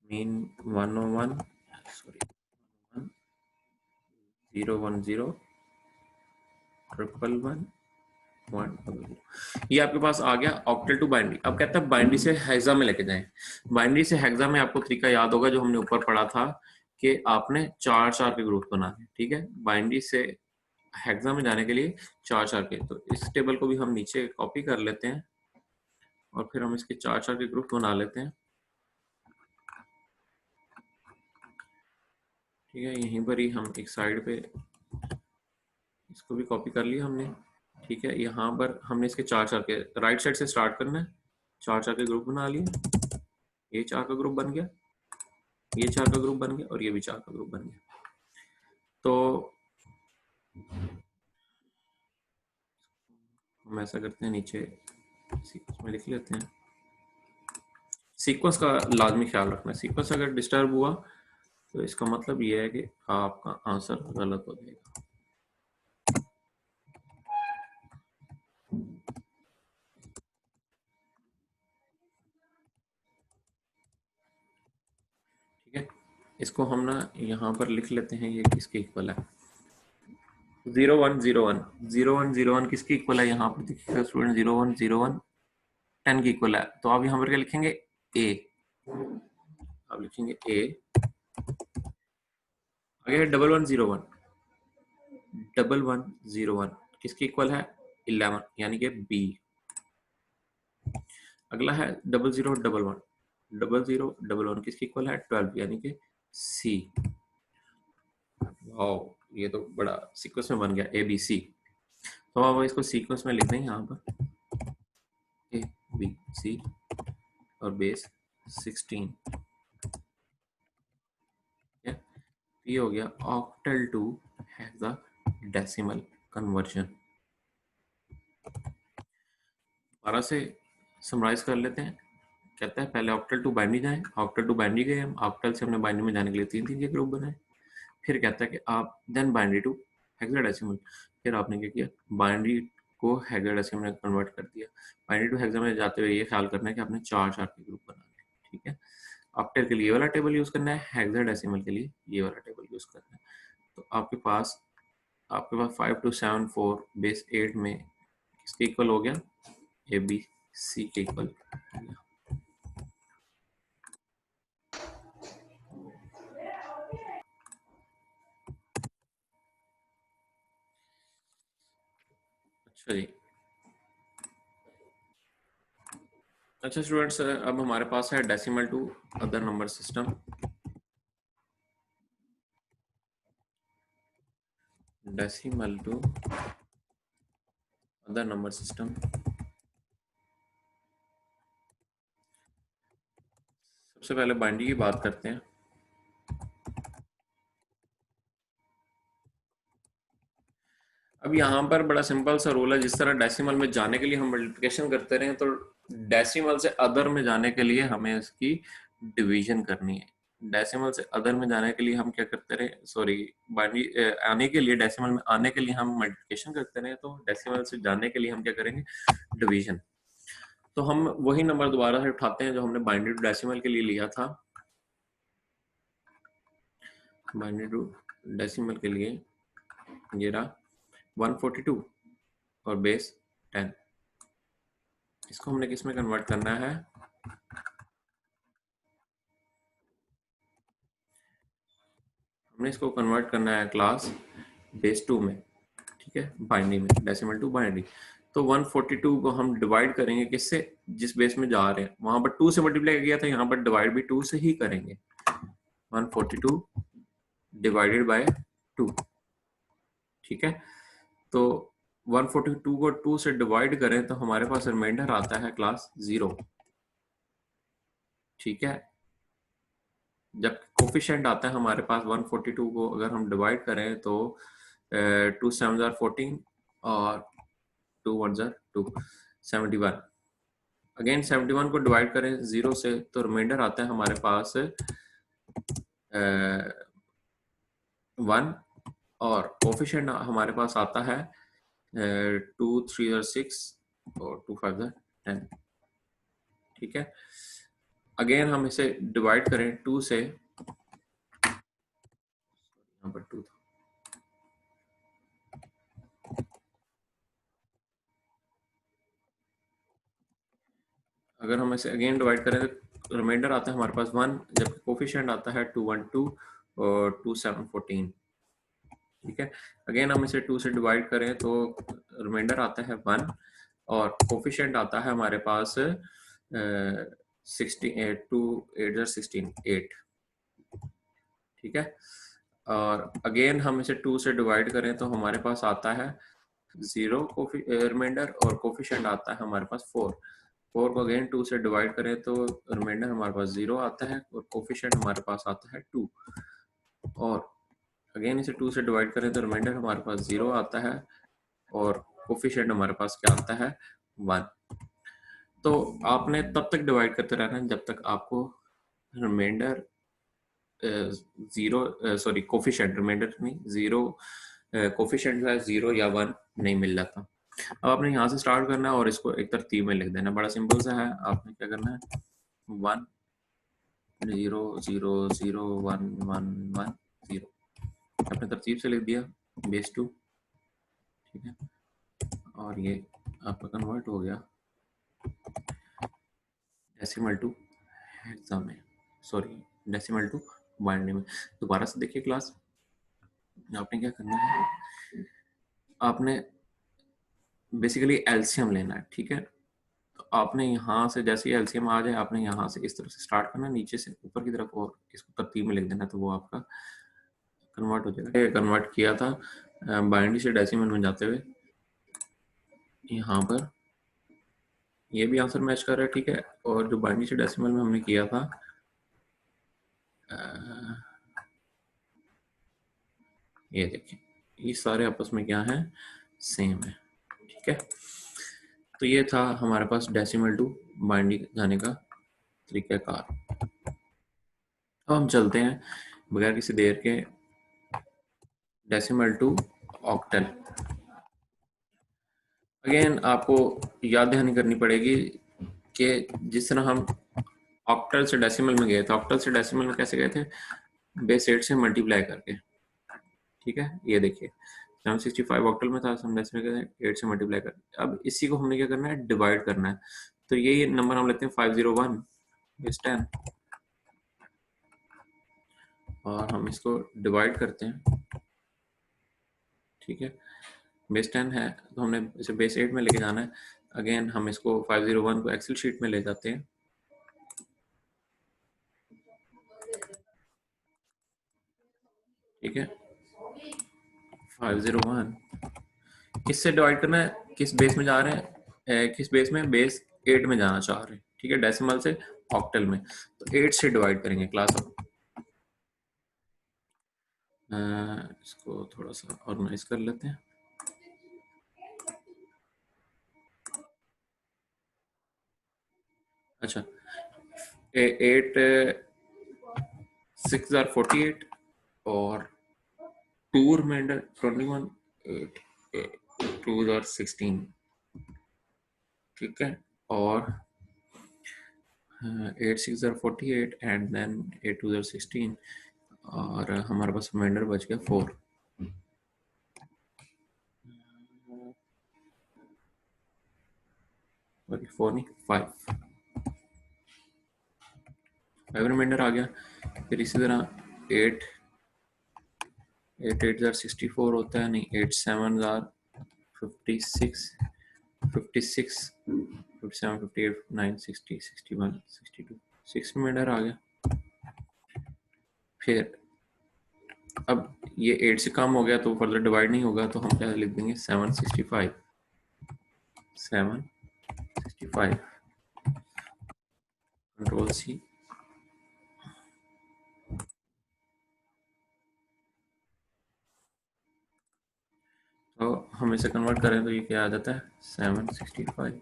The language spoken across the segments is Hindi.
Mean 101 sorry 010 111 100। ये आपके पास आ गया ऑक्टल टू बाइनरी। अब कहता है बाइनरी से हेक्सा में लेके जाएं। बाइनरी से हेक्सा में आपको तरीका याद होगा जो हमने ऊपर पढ़ा था कि आपने चार चार के ग्रुप बनाने, ठीक है। बाइनरी से हेक्सा में जाने के लिए चार चार के, तो इस टेबल को भी हम नीचे कॉपी कर लेते हैं और फिर हम इसके चार चार के ग्रुप बना लेते हैं, ठीक है। यहीं पर ही हम एक साइड पे इसको भी कॉपी कर लिया हमने, ठीक है। यहाँ पर हमने इसके चार चार के राइट साइड से स्टार्ट करना है, चार चार के ग्रुप बना लिए। ये चार का ग्रुप बन गया, ये चार का ग्रुप बन गया और ये भी चार का ग्रुप बन गया। तो हम ऐसा करते हैं, नीचे सीक्वेंस में लिख लेते हैं। सीक्वेंस का लाजमी ख्याल रखना है, सीक्वेंस अगर डिस्टर्ब हुआ तो इसका मतलब ये है कि आपका आंसर गलत हो जाएगा। ठीक है, इसको हम ना यहाँ पर लिख लेते हैं, ये किसके इक्वल है 0101 0101 किसके इक्वल है, यहाँ पर देखिएगा स्टूडेंट 0101 10 की इक्वल है। तो आप यहाँ पर क्या लिखेंगे ए, आप लिखेंगे ए। आगे है 1101 किसके इक्वल है 11 यानी कि बी। अगला है 0011 किसके इक्वल है 12 यानी कि सी। वाओ, ये तो बड़ा सीक्वेंस में बन गया ए बी सी। तो अब इसको सीक्वेंस में लिख दें यहाँ पर ए बी सी और बेस 16, ये हो गया ऑक्टल टू हेक्साडेसिमल कन्वर्जन। 12 से समराइज कर लेते हैं। कहता है पहले ऑक्टल टू बाइनरी जाएं, ऑक्टल टू बाइनरी गए हम, ऑक्टल से हमने बाइनरी में जाने के लिए तीन तीन के ग्रुप बनाए। फिर कहता है कि आप देन बाइनरी टू हेक्साडेसिमल, फिर आपने क्या किया बाइनरी को हेक्साडेसिमल में कन्वर्ट कर दिया। बाइनरी टू हेक्सा में जाते हुए ये ख्याल करना है कि आपने चार चार के ग्रुप बनाने, ठीक है। ऑक्टल के लिए ये वाला टेबल यूज करना है, हेक्साडेसिमल के लिए ये वाला टेबल यूज करना है। तो आपके पास 5274 बेस 8 में किसके इक्वल हो गया ए बी सी के इक्वल। अच्छा जी, अच्छा स्टूडेंट्स, अब हमारे पास है decimal to other number system. Decimal to other number system, सबसे पहले बाइनरी की बात करते हैं। अब यहाँ पर बड़ा सिंपल सा रूल है, जिस तरह डेसिमल में जाने के लिए हम मल्टीप्लिकेशन करते रहे, तो डेसिमल से अदर में जाने के लिए हमें इसकी डिवीजन करनी है। डेसिमल से अदर में जाने के लिए हम क्या करते रहे, सॉरी बाइनरी आने के लिए, डेसिमल में आने के लिए हम मल्टीप्लिकेशन करते रहे, तो डेसिमल से जाने के लिए हम क्या करेंगे डिवीजन। तो हम वही नंबर दोबारा से उठाते हैं जो हमने बाइनरी टू डेसिमल के लिए लिया था। बाइनरी टू डेसिमल के लिए ये रहा 142 और बेस 10। इसको हमने किस में कन्वर्ट करना है, हमने इसको कन्वर्ट करना है क्लास बेस 2 में, ठीक है, बाइनरी में, डेसिमल टू बाइनरी। तो 142 को हम डिवाइड करेंगे किससे, जिस बेस में जा रहे हैं वहां पर 2 से मल्टीप्लाई किया था, यहाँ पर डिवाइड भी 2 से ही करेंगे। 142 डिवाइडेड बाय 2, ठीक है। तो 142 को 2 से डिवाइड करें तो हमारे पास रिमाइंडर आता है क्लास 0, ठीक है। जब कोफिशिएंट आता है हमारे पास 142 को अगर हम डिवाइड करें तो 2 7 14 और 2 1 2 71। अगेन 71 को डिवाइड करें 0 से तो रिमाइंडर आता है हमारे पास 1 और कोफिशिएंट हमारे पास आता है 2 3 6 और 2 5 10, ठीक है। अगेन हम इसे डिवाइड करें 2 से, यहाँ पर 2 था, अगर हम इसे अगेन डिवाइड करें तो रिमाइंडर आता है हमारे पास 1, जबकि कोफिशिएंट आता है 212 और 2714। ठीक है, अगेन हम इसे 2 से डिवाइड करें तो रिमाइंडर आता है 1 और कोफिशिएंट आता है हमारे पास 16, 2 8 16, 8। ठीक है, और अगेन हम इसे 2 से डिवाइड करें तो हमारे पास आता है 0 रिमाइंडर और कोफिशिएंट आता है हमारे पास 4। 4 को अगेन 2 से डिवाइड करें तो रिमाइंडर हमारे पास 0 आता है और कोफिशिएंट हमारे पास आता है 2। और अगेन इसे 2 से डिवाइड करें तो रिमाइंडर हमारे पास 0 आता है और कोफिशिएंट हमारे पास क्या आता है 1। तो आपने तब तक डिवाइड करते रहना है जब तक आपको रिमाइंडर 0, सॉरी कोफिशिएंट, रिमाइंडर नहीं, 0 कोफिशिएंट जो है 0 या 1 नहीं मिल जाता। अब आपने यहाँ से स्टार्ट करना है और इसको एक तरतीब में लिख देना, बड़ा सिंपल सा है। आपने क्या करना है 1 0 0 0 1 1 1 0, आपने तरतीब से लिख दिया बेस 2। ठीक है, और ये आपका कन्वर्ट हो गया डेसिमल टू हेक्सा में, सॉरी डेसिमल टू बाइनरी में। दोबारा से देखिए क्लास, आपने क्या करना है, आपने बेसिकली एलसीएम लेना है। ठीक है, तो आपने यहाँ से जैसे ही एलसीएम आ जाए आपने यहाँ से इस तरफ से स्टार्ट करना, नीचे से ऊपर की तरफ, और इसको तरतीब में लिख देना, तो वो आपका कन्वर्ट हो जाएगा। कन्वर्ट किया था बाइनरी से डेसिमल में जाते हुए, यहाँ पर ये भी आंसर मैच कर रहा है। ठीक है, और जो बाइनरी से डेसिमल में हमने किया था ये देखिए, ये सारे आपस में क्या है, सेम है। ठीक है, तो ये था हमारे पास डेसिमल टू बाइनरी जाने का तरीकाकार। अब हम चलते हैं बगैर किसी देर के डेसिमल टू ऑक्टल। अगेन आपको याद दहानी करनी पड़ेगी कि जिस तरह हम ऑक्टल से डेसिमल में गए थे, ऑक्टल से डेसिमल में कैसे गए थे, बेस 8 से मल्टीप्लाई करके। ठीक है, ये देखिए 765 ऑक्टल में था, हम डेसिमल के 8 से मल्टीप्लाई कर, अब इसी को हमने क्या करना है, डिवाइड करना है। तो ये नंबर हम लेते हैं 501 इस 10 और हम इसको डिवाइड करते हैं। ठीक है, बेस 10 है तो हमने इसे बेस 8 में लेके जाना है। अगेन हम इसको 501 को एक्सेल शीट में ले जाते हैं। ठीक है, 501 किससे डिवाइड करना है, किस बेस में जा रहे हैं, किस बेस में, बेस 8 में जाना चाह रहे हैं। ठीक है, डेसिमल से ऑक्टल में, तो 8 से डिवाइड करेंगे क्लास। इसको थोड़ा सा ऑर्गेनाइज कर लेते हैं। अच्छा, 8 6 are 48 और 2 रिमाइंडर 21, 8 2 are 16। ठीक है, और 8 6 are 48 एंड देन 8 2 are 16 और हमारे पास रिमाइंडर बच गया 4। सॉरी 4 नहीं, 5 रिमाइंडर आ गया। फिर इसी तरह 8 8 8 are 64 होता है, नहीं 8 7 are 56 56 57 58 9 60 61 62 6 रिमाइंडर आ गया। फिर अब ये 8 से कम हो गया तो फर्दर डिवाइड नहीं होगा, तो हम क्या लिख देंगे 765 765 कंट्रोल सी। तो हम इसे कन्वर्ट करें तो ये क्या आ जाता है 765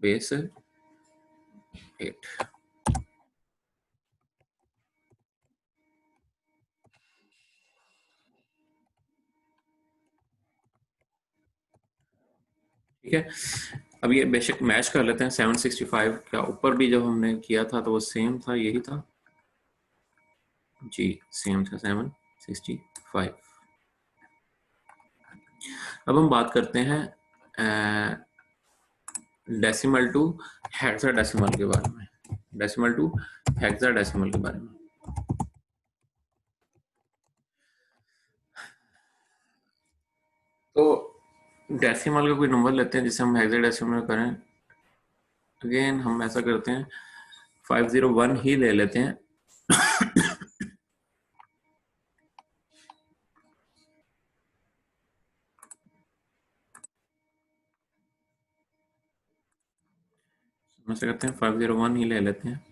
बेस 8। ठीक है, अब ये बेशक मैच कर लेते हैं 765 का, ऊपर भी जब हमने किया था तो वो सेम था, यही था जी, सेम था 765। अब हम बात करते हैं डेसिमल टू हेक्साडेसिमल के बारे में, डेसिमल टू हेक्साडेसिमल के बारे में। तो डेसिमल का कोई नंबर लेते हैं जिसे हम हेक्साडेसिमल करें। अगेन हम ऐसा करते हैं 501 ही ले लेते हैं। हम ऐसा करते हैं 501 ही ले लेते हैं।